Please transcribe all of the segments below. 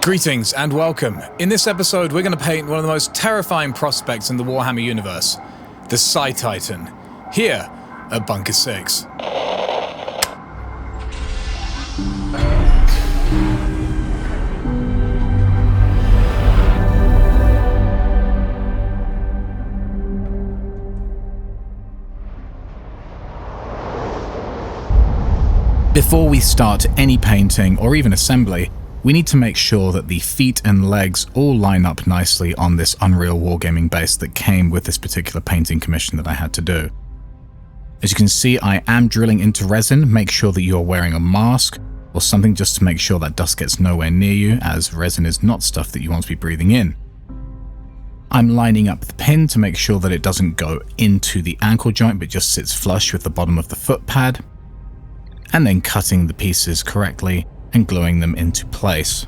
Greetings and welcome. In this episode, we're going to paint one of the most terrifying prospects in the Warhammer universe, the Psi Titan, here at Bunker 6. Before we start any painting or even assembly, we need to make sure that the feet and legs all line up nicely on this Unreal Wargaming base that came with this particular painting commission that I had to do. As you can see, I am drilling into resin. Make sure that you're wearing a mask or something just to make sure that dust gets nowhere near you, as resin is not stuff that you want to be breathing in. I'm lining up the pin to make sure that it doesn't go into the ankle joint but just sits flush with the bottom of the foot pad, and then cutting the pieces correctly and gluing them into place.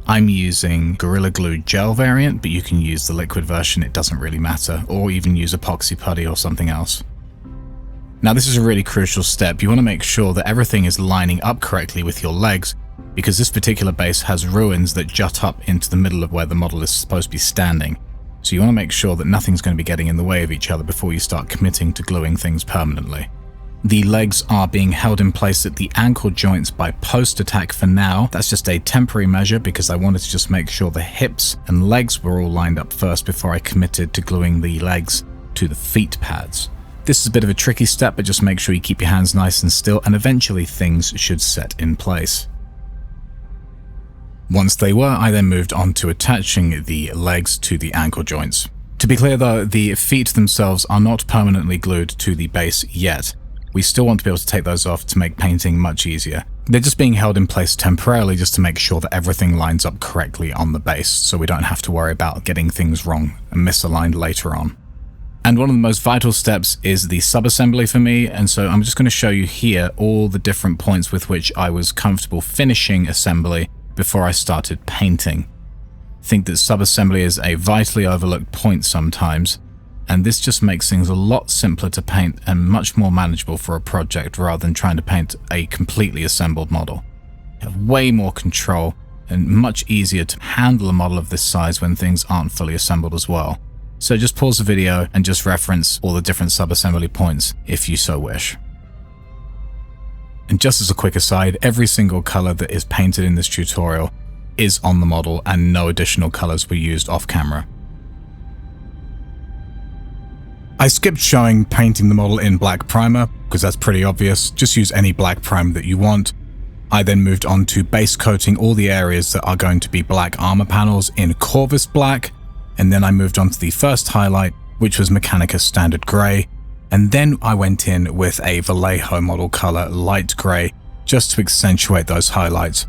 I'm using Gorilla Glue gel variant, but you can use the liquid version, it doesn't really matter, or even use epoxy putty or something else. Now this is a really crucial step. You want to make sure that everything is lining up correctly with your legs, because this particular base has ruins that jut up into the middle of where the model is supposed to be standing. So you want to make sure that nothing's going to be getting in the way of each other before you start committing to gluing things permanently. The legs are being held in place at the ankle joints by post-attack for now. That's just a temporary measure because I wanted to just make sure the hips and legs were all lined up first before I committed to gluing the legs to the feet pads. This is a bit of a tricky step, but just make sure you keep your hands nice and still, and eventually things should set in place. Once they were, I then moved on to attaching the legs to the ankle joints. To be clear though, the feet themselves are not permanently glued to the base yet. We still want to be able to take those off to make painting much easier. They're just being held in place temporarily just to make sure that everything lines up correctly on the base, so we don't have to worry about getting things wrong and misaligned later on. And one of the most vital steps is the sub-assembly for me, and so I'm just going to show you here all the different points with which I was comfortable finishing assembly before I started painting. I think that sub-assembly is a vitally overlooked point sometimes, and this just makes things a lot simpler to paint and much more manageable for a project rather than trying to paint a completely assembled model. You have way more control and much easier to handle a model of this size when things aren't fully assembled as well. So just pause the video and just reference all the different sub-assembly points if you so wish. And just as a quick aside, every single color that is painted in this tutorial is on the model and no additional colors were used off camera. I skipped showing painting the model in black primer because that's pretty obvious. Just use any black primer that you want. I then moved on to base coating all the areas that are going to be black armor panels in Corvus black, and then I moved on to the first highlight, which was Mechanicus standard grey, and then I went in with a Vallejo model color light grey just to accentuate those highlights.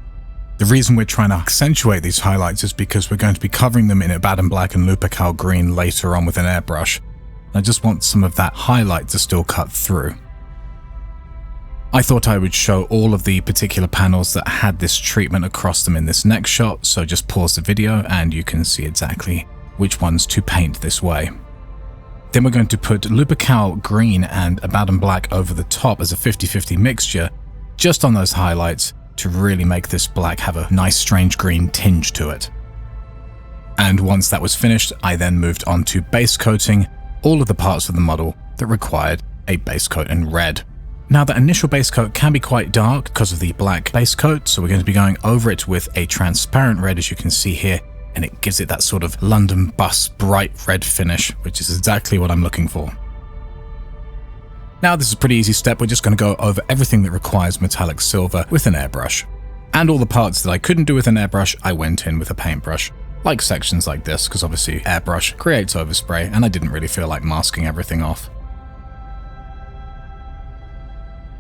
The reason we're trying to accentuate these highlights is because we're going to be covering them in Abaddon black and Lupercal green later on with an airbrush. I just want some of that highlight to still cut through. I thought I would show all of the particular panels that had this treatment across them in this next shot, so just pause the video and you can see exactly which ones to paint this way. Then we're going to put Lupercal green and Abaddon black over the top as a 50-50 mixture, just on those highlights to really make this black have a nice strange green tinge to it. And once that was finished, I then moved on to base coating all of the parts of the model that required a base coat in red. Now that initial base coat can be quite dark because of the black base coat, so we're going to be going over it with a transparent red, as you can see here, and it gives it that sort of London bus bright red finish, which is exactly what I'm looking for. Now this is a pretty easy step. We're just going to go over everything that requires metallic silver with an airbrush. And all the parts that I couldn't do with an airbrush, I went in with a paintbrush. Like sections like this, because obviously airbrush creates overspray and I didn't really feel like masking everything off.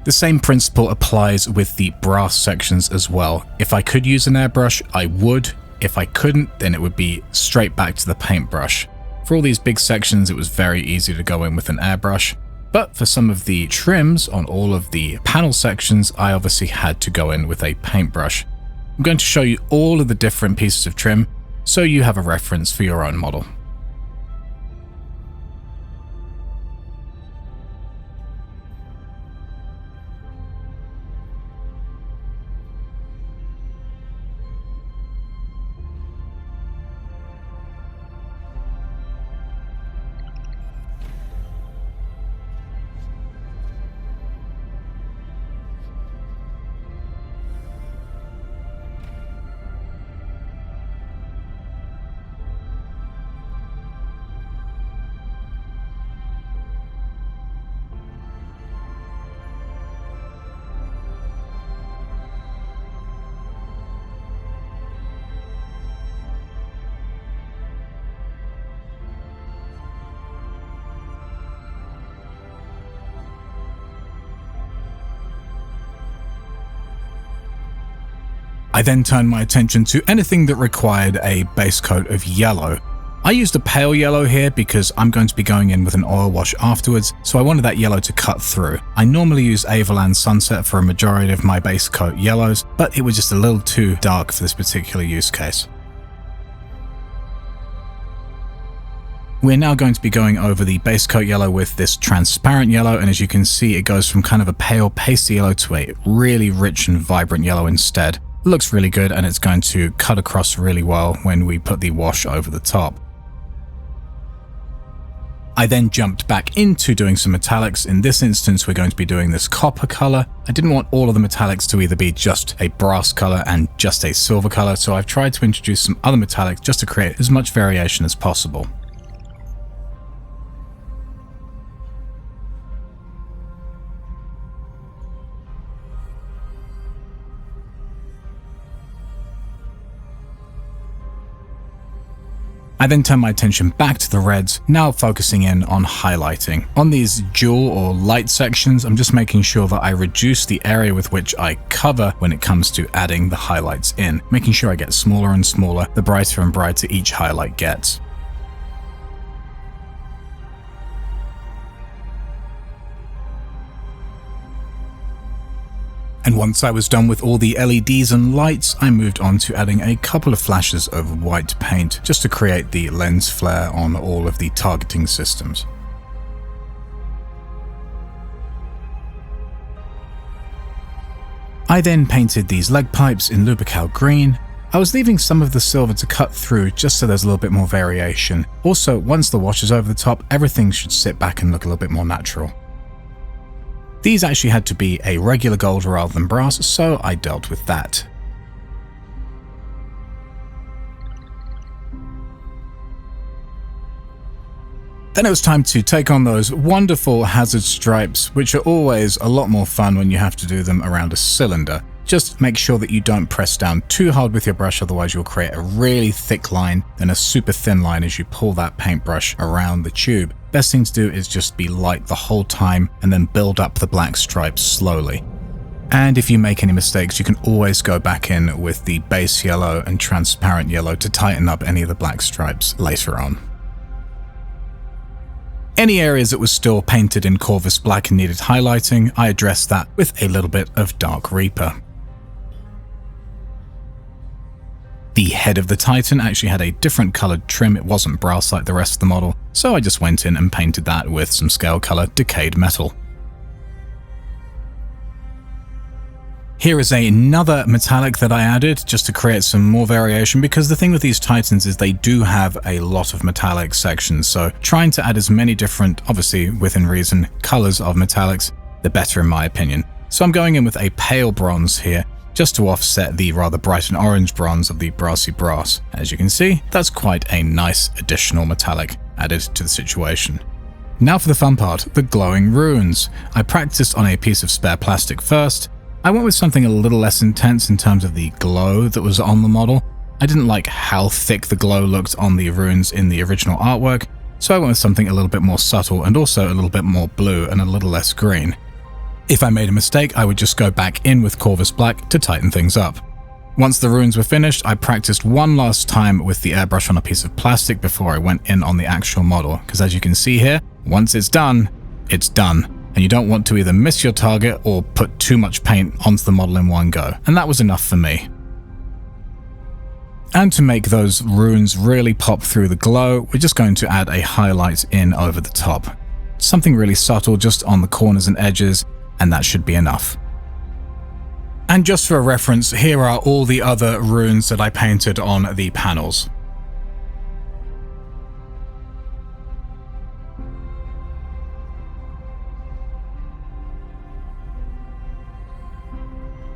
The same principle applies with the brass sections as well. If I could use an airbrush, I would. If I couldn't, then it would be straight back to the paintbrush. For all these big sections, it was very easy to go in with an airbrush, but for some of the trims on all of the panel sections, I obviously had to go in with a paintbrush. I'm going to show you all of the different pieces of trim so you have a reference for your own model. I then turned my attention to anything that required a base coat of yellow. I used a pale yellow here because I'm going to be going in with an oil wash afterwards, so I wanted that yellow to cut through. I normally use Avalan Sunset for a majority of my base coat yellows, but it was just a little too dark for this particular use case. We're now going to be going over the base coat yellow with this transparent yellow, and as you can see, it goes from kind of a pale pasty yellow to a really rich and vibrant yellow instead. It looks really good, and it's going to cut across really well when we put the wash over the top. I then jumped back into doing some metallics. In this instance, we're going to be doing this copper color. I didn't want all of the metallics to either be just a brass color and just a silver color, so I've tried to introduce some other metallics just to create as much variation as possible. I then turn my attention back to the reds, now focusing in on highlighting. On these jewel or light sections, I'm just making sure that I reduce the area with which I cover when it comes to adding the highlights in, making sure I get smaller and smaller the brighter and brighter each highlight gets. And once I was done with all the LEDs and lights, I moved on to adding a couple of flashes of white paint just to create the lens flare on all of the targeting systems. I then painted these leg pipes in Lubrical green. I was leaving some of the silver to cut through just so there's a little bit more variation. Also, once the wash is over the top, everything should sit back and look a little bit more natural. These actually had to be a regular gold rather than brass, so I dealt with that. Then it was time to take on those wonderful hazard stripes, which are always a lot more fun when you have to do them around a cylinder. Just make sure that you don't press down too hard with your brush, otherwise you'll create a really thick line and a super thin line as you pull that paintbrush around the tube. Best thing to do is just be light the whole time and then build up the black stripes slowly. And if you make any mistakes, you can always go back in with the base yellow and transparent yellow to tighten up any of the black stripes later on. Any areas that was still painted in Corvus black and needed highlighting, I addressed that with a little bit of Dark Reaper. The head of the Titan actually had a different coloured trim, it wasn't brass like the rest of the model, so I just went in and painted that with some scale colour decayed metal. Here is another metallic that I added just to create some more variation, because the thing with these Titans is they do have a lot of metallic sections, so trying to add as many different, obviously within reason, colours of metallics, the better in my opinion. So I'm going in with a pale bronze here, just to offset the rather bright and orange bronze of the brassy brass. As you can see, that's quite a nice additional metallic added to the situation. Now for the fun part, the glowing runes. I practiced on a piece of spare plastic first. I went with something a little less intense in terms of the glow that was on the model. I didn't like how thick the glow looked on the runes in the original artwork, so I went with something a little bit more subtle and also a little bit more blue and a little less green. If I made a mistake, I would just go back in with Corvus Black to tighten things up. Once the runes were finished, I practiced one last time with the airbrush on a piece of plastic before I went in on the actual model, because as you can see here, once it's done, and you don't want to either miss your target or put too much paint onto the model in one go, and that was enough for me. And to make those runes really pop through the glow, we're just going to add a highlight in over the top. Something really subtle just on the corners and edges, and that should be enough. And just for a reference, here are all the other runes that I painted on the panels.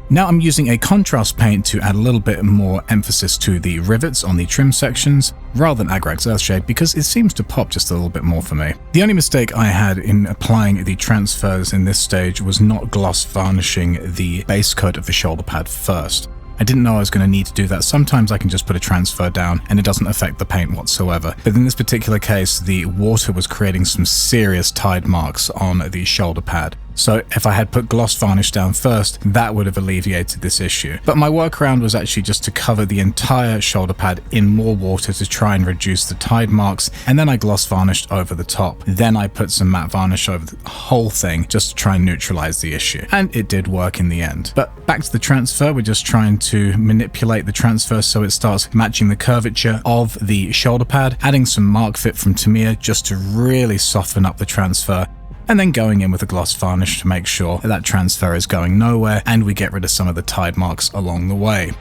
Now I'm using a contrast paint to add a little bit more emphasis to the rivets on the trim sections, rather than Agrax Earthshade, because it seems to pop just a little bit more for me. The only mistake I had in applying the transfers in this stage was not gloss varnishing the base coat of the shoulder pad first. I didn't know I was going to need to do that. Sometimes I can just put a transfer down and it doesn't affect the paint whatsoever. But in this particular case, the water was creating some serious tide marks on the shoulder pad. So if I had put gloss varnish down first, that would have alleviated this issue. But my workaround was actually just to cover the entire shoulder pad in more water to try and reduce the tide marks, and then I gloss varnished over the top. Then I put some matte varnish over the whole thing just to try and neutralize the issue. And it did work in the end. But back to the transfer, we're just trying to manipulate the transfer so it starts matching the curvature of the shoulder pad, adding some mark fit from Tamiya just to really soften up the transfer, and then going in with a gloss varnish to make sure that transfer is going nowhere and we get rid of some of the tide marks along the way.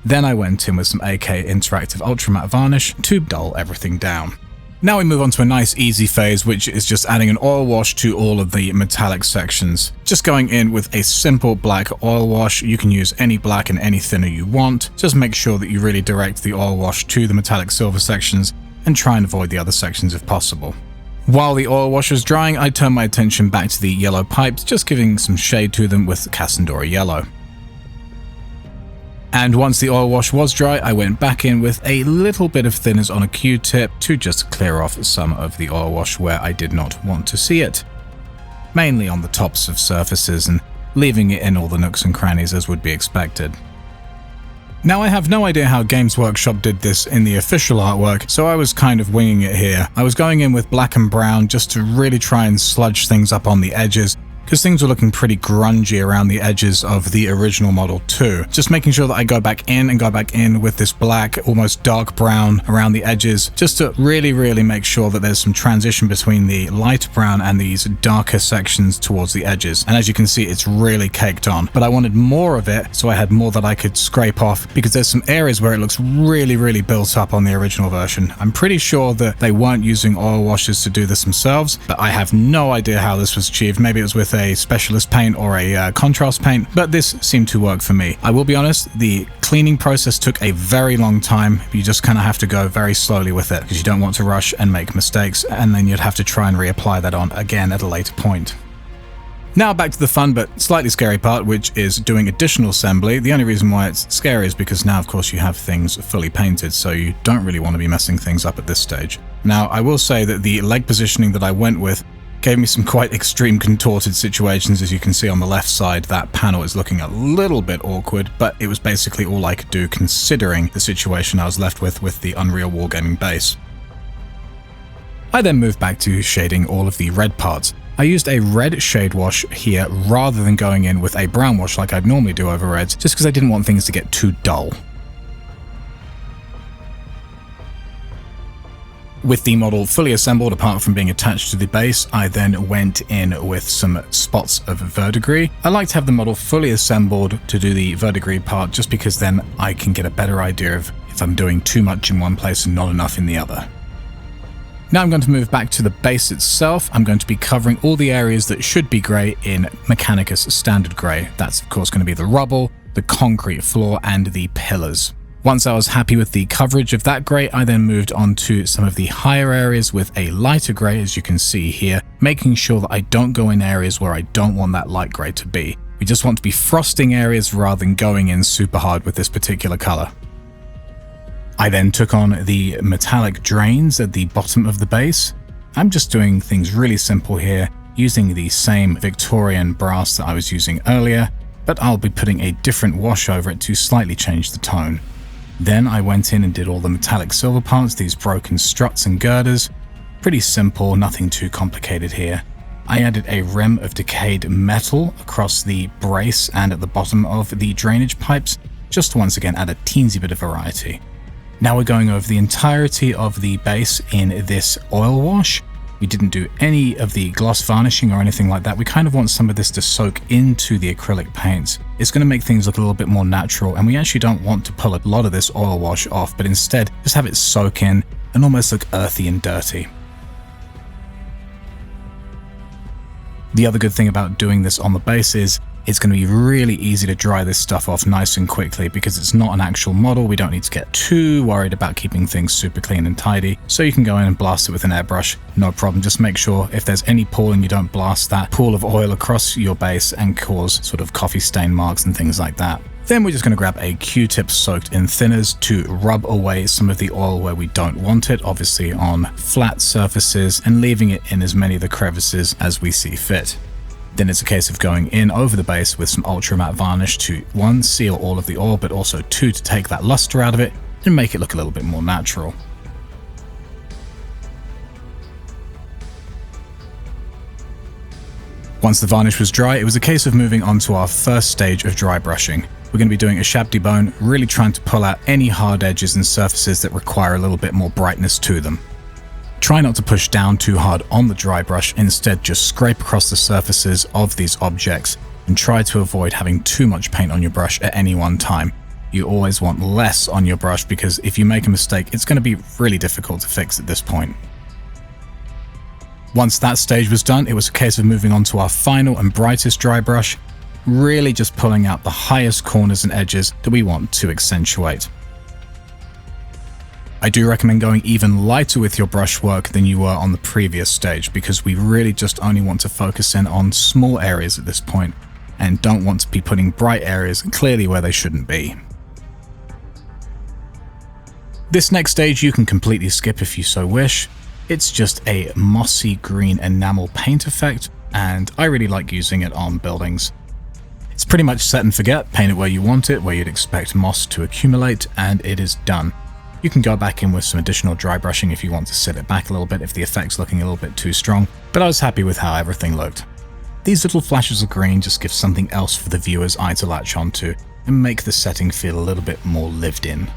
Then I went in with some AK Interactive Ultra Matte Varnish to dull everything down. Now we move on to a nice easy phase, which is just adding an oil wash to all of the metallic sections. Just going in with a simple black oil wash. You can use any black and any thinner you want. Just make sure that you really direct the oil wash to the metallic silver sections and try and avoid the other sections if possible. While the oil wash is drying, I turn my attention back to the yellow pipes, just giving some shade to them with Cassandora yellow. And once the oil wash was dry, I went back in with a little bit of thinners on a Q-tip to just clear off some of the oil wash where I did not want to see it. Mainly on the tops of surfaces and leaving it in all the nooks and crannies as would be expected. Now I have no idea how Games Workshop did this in the official artwork, so I was kind of winging it here. I was going in with black and brown just to really try and sludge things up on the edges, because things were looking pretty grungy around the edges of the original model too. Just making sure that I go back in with this black, almost dark brown around the edges, just to really make sure that there's some transition between the light brown and these darker sections towards the edges. And as you can see, it's really caked on. But I wanted more of it, so I had more that I could scrape off, because there's some areas where it looks really built up on the original version. I'm pretty sure that they weren't using oil washes to do this themselves, but I have no idea how this was achieved. Maybe it was with a specialist paint or a contrast paint, but this seemed to work for me. I will be honest, the cleaning process took a very long time. You just kind of have to go very slowly with it because you don't want to rush and make mistakes, and then you'd have to try and reapply that on again at a later point. Now back to the fun but slightly scary part, which is doing additional assembly. The only reason why it's scary is because now of course you have things fully painted, so you don't really want to be messing things up at this stage. Now I will say that the leg positioning that I went with gave me some quite extreme contorted situations. As you can see on the left side, that panel is looking a little bit awkward, but it was basically all I could do considering the situation I was left with the Unreal Wargaming base. I then moved back to shading all of the red parts. I used a red shade wash here rather than going in with a brown wash like I'd normally do over reds, just because I didn't want things to get too dull. With the model fully assembled, apart from being attached to the base, I then went in with some spots of verdigris. I like to have the model fully assembled to do the verdigris part, just because then I can get a better idea of if I'm doing too much in one place and not enough in the other. Now I'm going to move back to the base itself. I'm going to be covering all the areas that should be grey in Mechanicus standard grey. That's of course going to be the rubble, the concrete floor and the pillars. Once I was happy with the coverage of that grey, I then moved on to some of the higher areas with a lighter grey, as you can see here, making sure that I don't go in areas where I don't want that light grey to be. We just want to be frosting areas rather than going in super hard with this particular colour. I then took on the metallic drains at the bottom of the base. I'm just doing things really simple here, using the same Victorian brass that I was using earlier, but I'll be putting a different wash over it to slightly change the tone. Then I went in and did all the metallic silver parts, these broken struts and girders. Pretty simple, nothing too complicated here. I added a rim of decayed metal across the brace and at the bottom of the drainage pipes, just to once again add a teensy bit of variety. Now we're going over the entirety of the base in this oil wash. We didn't do any of the gloss varnishing or anything like that. We kind of want some of this to soak into the acrylic paints. It's going to make things look a little bit more natural, and we actually don't want to pull a lot of this oil wash off, but instead just have it soak in and almost look earthy and dirty. The other good thing about doing this on the base is it's going to be really easy to dry this stuff off nice and quickly because it's not an actual model. We don't need to get too worried about keeping things super clean and tidy. So you can go in and blast it with an airbrush, no problem. Just make sure if there's any pooling, you don't blast that pool of oil across your base and cause sort of coffee stain marks and things like that. Then we're just going to grab a Q-tip soaked in thinners to rub away some of the oil where we don't want it, obviously on flat surfaces, and leaving it in as many of the crevices as we see fit. Then it's a case of going in over the base with some ultra matte varnish to 1, seal all of the oil, but also 2, to take that luster out of it and make it look a little bit more natural. Once the varnish was dry, it was a case of moving on to our first stage of dry brushing. We're going to be doing a sharp debone, really trying to pull out any hard edges and surfaces that require a little bit more brightness to them. Try not to push down too hard on the dry brush, instead just scrape across the surfaces of these objects and try to avoid having too much paint on your brush at any one time. You always want less on your brush because if you make a mistake, it's going to be really difficult to fix at this point. Once that stage was done, it was a case of moving on to our final and brightest dry brush, really just pulling out the highest corners and edges that we want to accentuate. I do recommend going even lighter with your brush work than you were on the previous stage, because we really just only want to focus in on small areas at this point and don't want to be putting bright areas clearly where they shouldn't be. This next stage you can completely skip if you so wish. It's just a mossy green enamel paint effect, and I really like using it on buildings. It's pretty much set and forget, paint it where you want it, where you'd expect moss to accumulate, and it is done. You can go back in with some additional dry brushing if you want to set it back a little bit if the effect's looking a little bit too strong, but I was happy with how everything looked. These little flashes of green just give something else for the viewer's eye to latch onto and make the setting feel a little bit more lived in.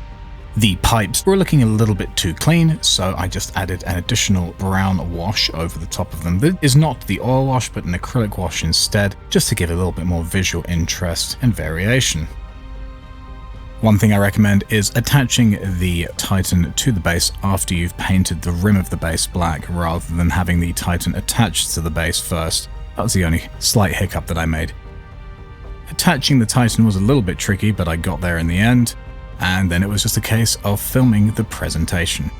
The pipes were looking a little bit too clean, so I just added an additional brown wash over the top of them. That is not the oil wash, but an acrylic wash instead, just to give a little bit more visual interest and variation. One thing I recommend is attaching the Titan to the base after you've painted the rim of the base black, rather than having the Titan attached to the base first. That was the only slight hiccup that I made. Attaching the Titan was a little bit tricky, but I got there in the end. And then it was just a case of filming the presentation.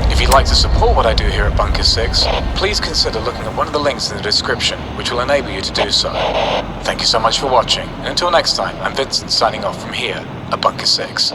If you'd like to support what I do here at Bunker 6, please consider looking at one of the links in the description, which will enable you to do so. Thank you so much for watching, and until next time, I'm Vincent signing off from here at Bunker 6.